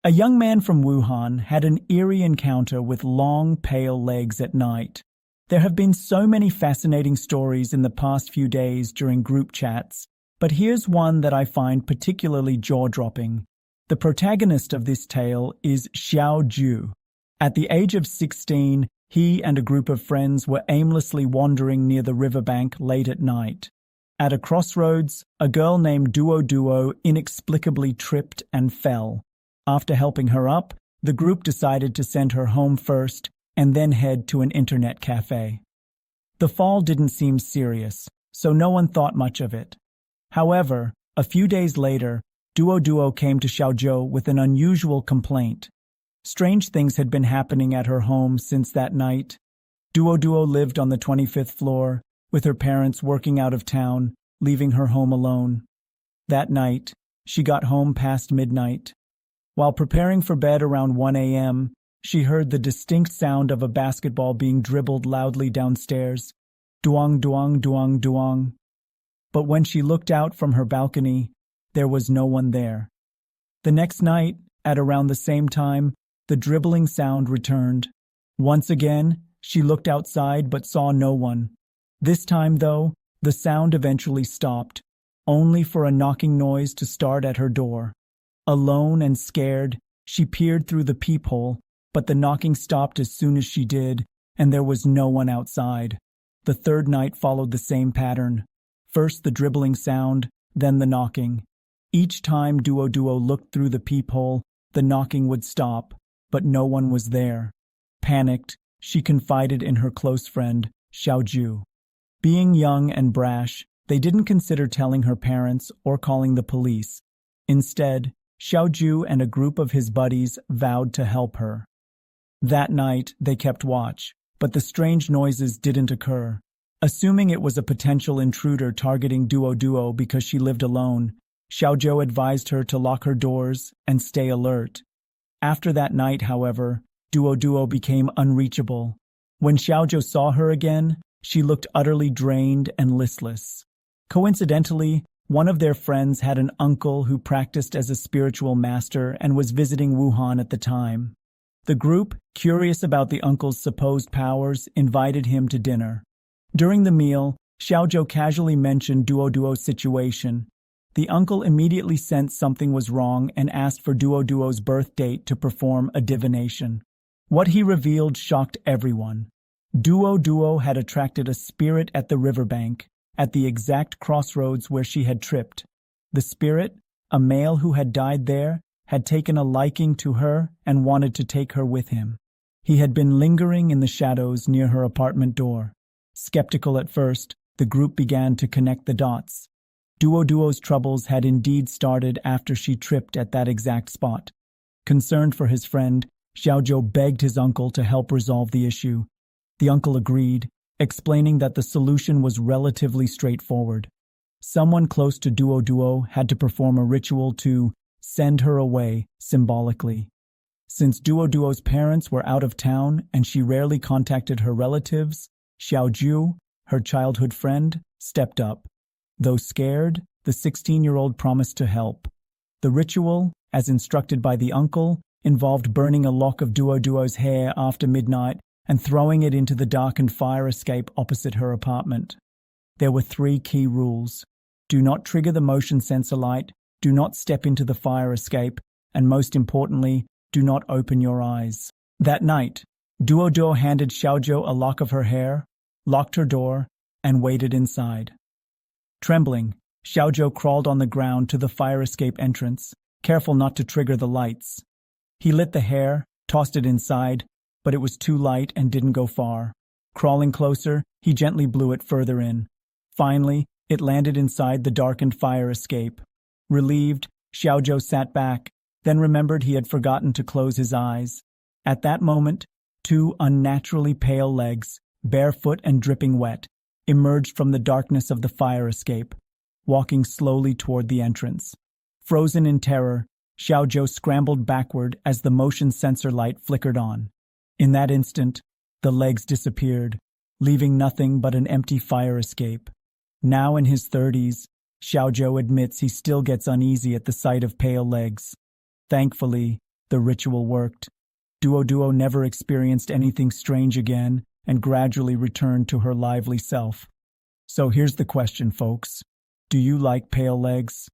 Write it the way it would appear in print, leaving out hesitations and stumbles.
A young man from Wuhan had an eerie encounter with long, pale legs at night. There have been so many fascinating stories in the past few days during group chats, but here's one that I find particularly jaw-dropping. The protagonist of this tale is Xiao Ju. At the age of 16, he and a group of friends were aimlessly wandering near the riverbank late at night. At a crossroads, a girl named Duo Duo inexplicably tripped and fell. After helping her up, the group decided to send her home first and then head to an internet cafe. The fall didn't seem serious, so no one thought much of it. However, a few days later, Duo Duo came to Xiaozhou with an unusual complaint. Strange things had been happening at her home since that night. Duo Duo lived on the 25th floor, with her parents working out of town, leaving her home alone. That night, she got home past midnight. While preparing for bed around 1 a.m., she heard the distinct sound of a basketball being dribbled loudly downstairs. Duang, duang, duang, duang. But when she looked out from her balcony, there was no one there. The next night, at around the same time, the dribbling sound returned. Once again, she looked outside but saw no one. This time, though, the sound eventually stopped, only for a knocking noise to start at her door. Alone and scared, she peered through the peephole, but the knocking stopped as soon as she did, and there was no one outside. The third night followed the same pattern. First the dribbling sound, then the knocking. Each time Duo Duo looked through the peephole, the knocking would stop, but no one was there. Panicked, she confided in her close friend, Xiao Ju. Being young and brash, they didn't consider telling her parents or calling the police. Instead, Xiao Ju and a group of his buddies vowed to help her. That night, they kept watch, but the strange noises didn't occur. Assuming it was a potential intruder targeting Duo Duo because she lived alone, Xiao Ju advised her to lock her doors and stay alert. After that night, however, Duo Duo became unreachable. When Xiao Ju saw her again, she looked utterly drained and listless. Coincidentally, one of their friends had an uncle who practiced as a spiritual master and was visiting Wuhan at the time. The group, curious about the uncle's supposed powers, invited him to dinner. During the meal, Xiao Ju casually mentioned Duo Duo's situation. The uncle immediately sensed something was wrong and asked for Duo Duo's birth date to perform a divination. What he revealed shocked everyone. Duo Duo had attracted a spirit at the riverbank, at the exact crossroads where she had tripped. The spirit, a male who had died there, had taken a liking to her and wanted to take her with him. He had been lingering in the shadows near her apartment door. Skeptical at first, the group began to connect the dots. Duo Duo's troubles had indeed started after she tripped at that exact spot. Concerned for his friend, Xiao Ju begged his uncle to help resolve the issue. The uncle agreed, explaining that the solution was relatively straightforward. Someone close to Duo Duo had to perform a ritual to send her away symbolically. Since Duo Duo's parents were out of town and she rarely contacted her relatives, Xiao Ju, her childhood friend, stepped up. Though scared, the 16-year-old promised to help. The ritual, as instructed by the uncle, involved burning a lock of Duo Duo's hair after midnight and throwing it into the darkened fire escape opposite her apartment. There were 3 key rules. Do not trigger the motion sensor light, do not step into the fire escape, and most importantly, do not open your eyes. That night, Duo Duo handed Xiao Ju a lock of her hair, locked her door, and waited inside. Trembling, Xiao Ju crawled on the ground to the fire escape entrance, careful not to trigger the lights. He lit the hair, tossed it inside, but it was too light and didn't go far. Crawling closer, he gently blew it further in. Finally, it landed inside the darkened fire escape. Relieved, Xiao Ju sat back, then remembered he had forgotten to close his eyes. At that moment, 2 unnaturally pale legs, barefoot and dripping wet, emerged from the darkness of the fire escape, walking slowly toward the entrance. Frozen in terror, Xiao Ju scrambled backward as the motion sensor light flickered on. In that instant, the legs disappeared, leaving nothing but an empty fire escape. Now in his 30s, Xiao Ju admits he still gets uneasy at the sight of pale legs. Thankfully, the The ritual worked. Duo never experienced anything strange again and gradually returned to her lively self. So here's the question, folks. Do you like pale legs?